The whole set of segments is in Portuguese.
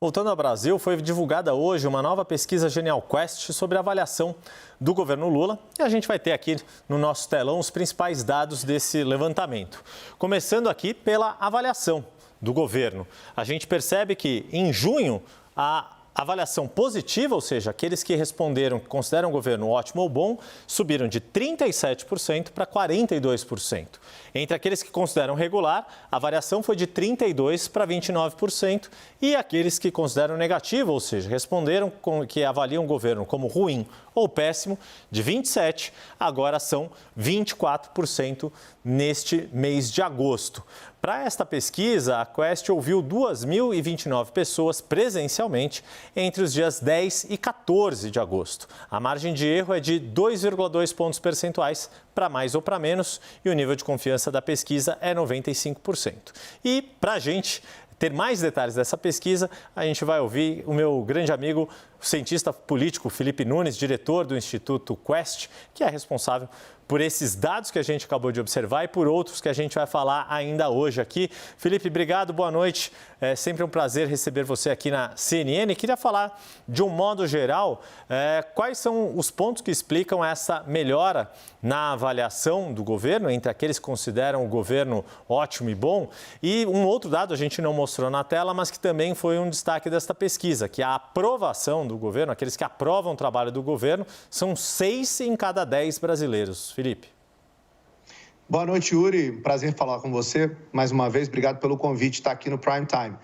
Voltando ao Brasil, foi divulgada hoje uma nova pesquisa Genial Quest sobre a avaliação do governo Lula. E a gente vai ter aqui no nosso telão os principais dados desse levantamento. Começando aqui pela avaliação do governo. A gente percebe que em junho a avaliação positiva, ou seja, aqueles que responderam que consideram o governo ótimo ou bom, subiram de 37% para 42%. Entre aqueles que consideram regular, a variação foi de 32% para 29%. E aqueles que consideram negativo, ou seja, responderam que avaliam o governo como ruim ou péssimo, de 27%, agora são 24% neste mês de agosto. Para esta pesquisa, a Quest ouviu 2.029 pessoas presencialmente entre os dias 10 e 14 de agosto. A margem de erro é de 2,2 pontos percentuais para mais ou para menos e o nível de confiança da pesquisa é 95%. E para a gente ter mais detalhes dessa pesquisa, a gente vai ouvir o meu grande amigo, o cientista político Felipe Nunes, diretor do Instituto Quest, que é responsável por esses dados que a gente acabou de observar e por outros que a gente vai falar ainda hoje aqui. Felipe, obrigado, boa noite. É sempre um prazer receber você aqui na CNN. Queria falar, de um modo geral, quais são os pontos que explicam essa melhora na avaliação do governo, entre aqueles que consideram o governo ótimo e bom. E um outro dado a gente não mostrou na tela, mas que também foi um destaque desta pesquisa, que a aprovação do governo, aqueles que aprovam o trabalho do governo, são 6 em cada 10 brasileiros. Felipe. Boa noite, Yuri. Prazer falar com você mais uma vez. Obrigado pelo convite de estar aqui no Prime Time.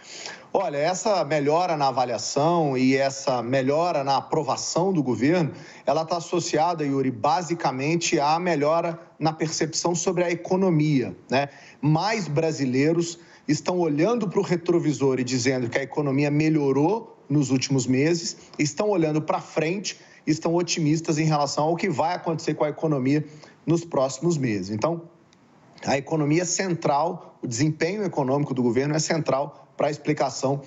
Olha, essa melhora na avaliação e essa melhora na aprovação do governo, ela está associada, Yuri, basicamente à melhora na percepção sobre a economia, né? Mais brasileiros estão olhando para o retrovisor e dizendo que a economia melhorou nos últimos meses, estão olhando para frente, estão otimistas em relação ao que vai acontecer com a economia nos próximos meses. Então, a economia é central, o desempenho econômico do governo é central para a explicação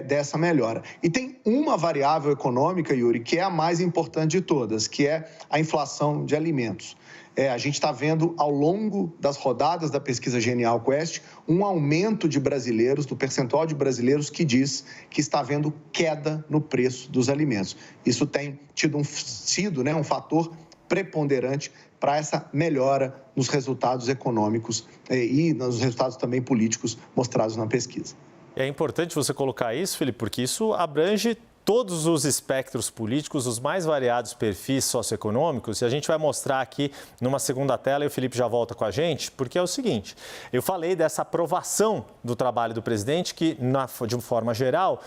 dessa melhora. E tem uma variável econômica, Yuri, que é a mais importante de todas, que é a inflação de alimentos. A gente está vendo, ao longo das rodadas da pesquisa Genial Quest, um aumento de brasileiros, do percentual de brasileiros que diz que está havendo queda no preço dos alimentos. Isso tem sido um fator preponderante para essa melhora nos resultados econômicos e nos resultados também políticos mostrados na pesquisa. É importante você colocar isso, Felipe, porque isso abrange todos os espectros políticos, os mais variados perfis socioeconômicos, e a gente vai mostrar aqui numa segunda tela, e o Felipe já volta com a gente, porque é o seguinte, eu falei dessa aprovação do trabalho do presidente, que de uma forma geral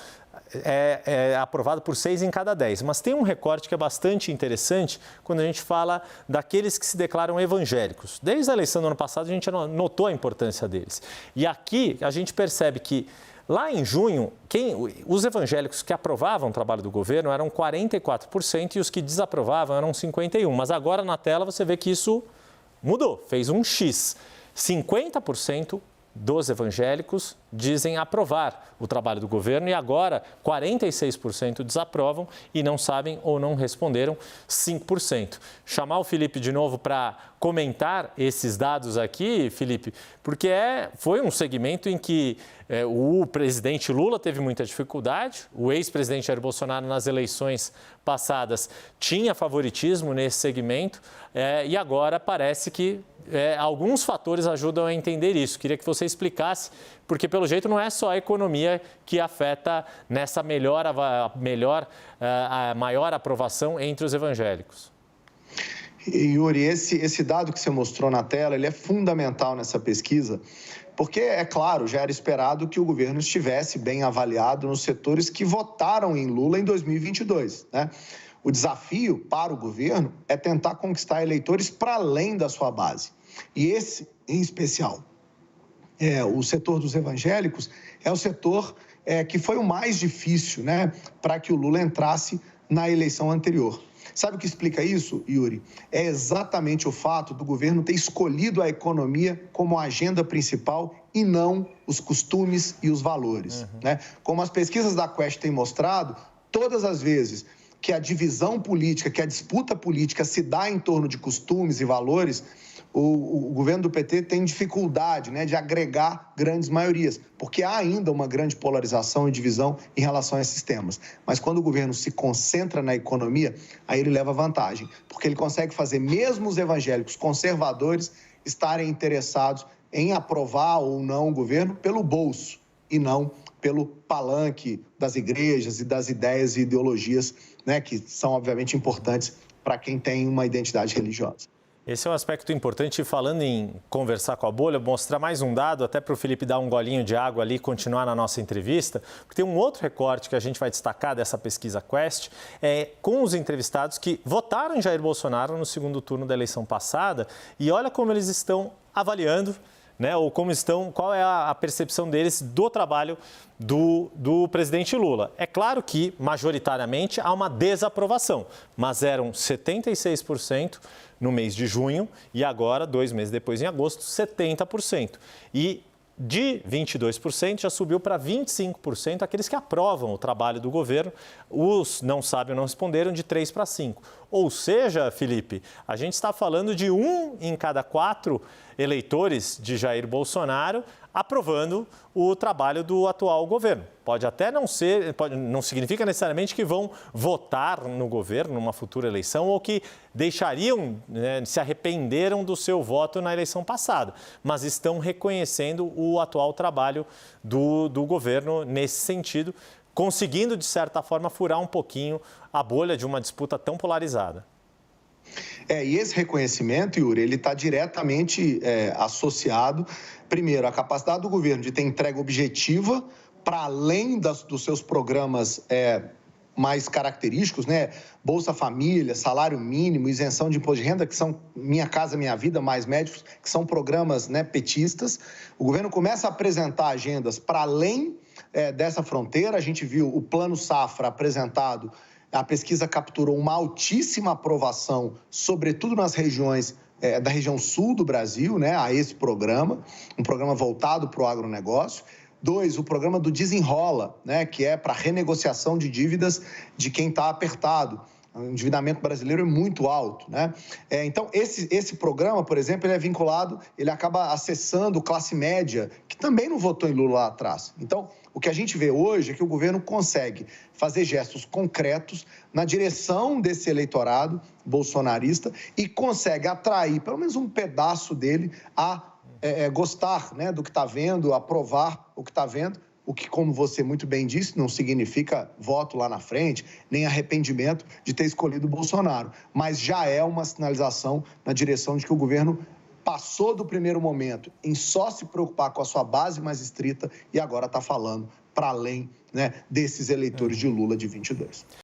é aprovado por 6 em cada 10, mas tem um recorte que é bastante interessante quando a gente fala daqueles que se declaram evangélicos. Desde a eleição do ano passado a gente notou a importância deles, e aqui a gente percebe que lá em junho, os evangélicos que aprovavam o trabalho do governo eram 44% e os que desaprovavam eram 51%. Mas agora na tela você vê que isso mudou, fez um X. 50% dos evangélicos dizem aprovar o trabalho do governo e agora 46% desaprovam e não sabem ou não responderam 5%. Chamar o Felipe de novo para comentar esses dados aqui, Felipe, porque foi um segmento em que o presidente Lula teve muita dificuldade, o ex-presidente Jair Bolsonaro nas eleições passadas tinha favoritismo nesse segmento e agora parece que alguns fatores ajudam a entender isso. Queria que você explicasse, porque pelo jeito não é só a economia que afeta nessa a maior aprovação entre os evangélicos. Yuri, esse dado que você mostrou na tela, ele é fundamental nessa pesquisa, porque, é claro, já era esperado que o governo estivesse bem avaliado nos setores que votaram em Lula em 2022, né? O desafio para o governo é tentar conquistar eleitores para além da sua base. E esse, em especial, o setor dos evangélicos, é o setor que foi o mais difícil, né, para que o Lula entrasse na eleição anterior. Sabe o que explica isso, Yuri? É exatamente o fato do governo ter escolhido a economia como agenda principal e não os costumes e os valores, né? Como as pesquisas da Quest têm mostrado, todas as vezes que a divisão política, que a disputa política se dá em torno de costumes e valores, o governo do PT tem dificuldade, né, de agregar grandes maiorias, porque há ainda uma grande polarização e divisão em relação a esses temas. Mas quando o governo se concentra na economia, aí ele leva vantagem, porque ele consegue fazer mesmo os evangélicos conservadores estarem interessados em aprovar ou não o governo pelo bolso e não pelo palanque das igrejas e das ideias e ideologias, né, que são, obviamente, importantes para quem tem uma identidade religiosa. Esse é um aspecto importante. Falando em conversar com a bolha, mostrar mais um dado, até para o Felipe dar um golinho de água ali e continuar na nossa entrevista, porque tem um outro recorte que a gente vai destacar dessa pesquisa Quest, com os entrevistados que votaram em Jair Bolsonaro no segundo turno da eleição passada, e olha como eles estão avaliando, né, ou qual é a percepção deles do trabalho do presidente Lula. É claro que, majoritariamente, há uma desaprovação, mas eram 76% no mês de junho e agora, 2 meses depois, em agosto, 70%. E de 22% já subiu para 25% aqueles que aprovam o trabalho do governo. Os não sabem ou não responderam, de 3 para 5. Ou seja, Felipe, a gente está falando de 1 em cada 4 eleitores de Jair Bolsonaro aprovando o trabalho do atual governo. Pode até não ser, não significa necessariamente que vão votar no governo numa futura eleição ou que deixariam, né, se arrependeram do seu voto na eleição passada, mas estão reconhecendo o atual trabalho do governo nesse sentido, conseguindo, de certa forma, furar um pouquinho a bolha de uma disputa tão polarizada. E esse reconhecimento, Yuri, ele está diretamente associado, primeiro, à capacidade do governo de ter entrega objetiva para além dos seus programas mais característicos, né? Bolsa Família, salário mínimo, isenção de imposto de renda, que são Minha Casa Minha Vida, Mais Médicos, que são programas, né, petistas. O governo começa a apresentar agendas para além dessa fronteira. A gente viu o Plano Safra apresentado. A pesquisa capturou uma altíssima aprovação, sobretudo nas regiões da região sul do Brasil, né, a esse programa, um programa voltado para o agronegócio. 2, o programa do Desenrola, né, que é para renegociação de dívidas de quem está apertado. O endividamento brasileiro é muito alto, né? Então, esse programa, por exemplo, ele é vinculado, ele acaba acessando classe média, que também não votou em Lula lá atrás. Então, o que a gente vê hoje é que o governo consegue fazer gestos concretos na direção desse eleitorado bolsonarista e consegue atrair pelo menos um pedaço dele a gostar, né, do que está vendo, aprovar o que está vendo, o que, como você muito bem disse, não significa voto lá na frente, nem arrependimento de ter escolhido o Bolsonaro, mas já é uma sinalização na direção de que o governo passou do primeiro momento em só se preocupar com a sua base mais estrita e agora está falando para além, né, desses eleitores de Lula de 22.